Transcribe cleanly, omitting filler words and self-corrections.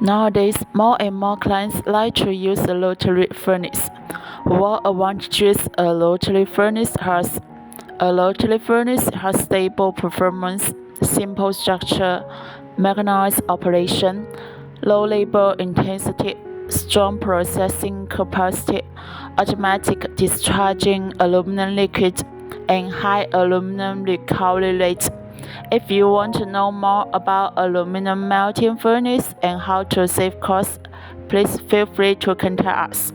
Nowadays, more and more clients like to use a rotary furnace. What advantages a rotary furnace has? A rotary furnace has stable performance, simple structure, mechanized operation, low labor intensity, strong processing capacity, automatic discharging aluminum liquid, and high aluminum recovery rate. If you want to know more about aluminum melting furnace and how to save costs, please feel free to contact us.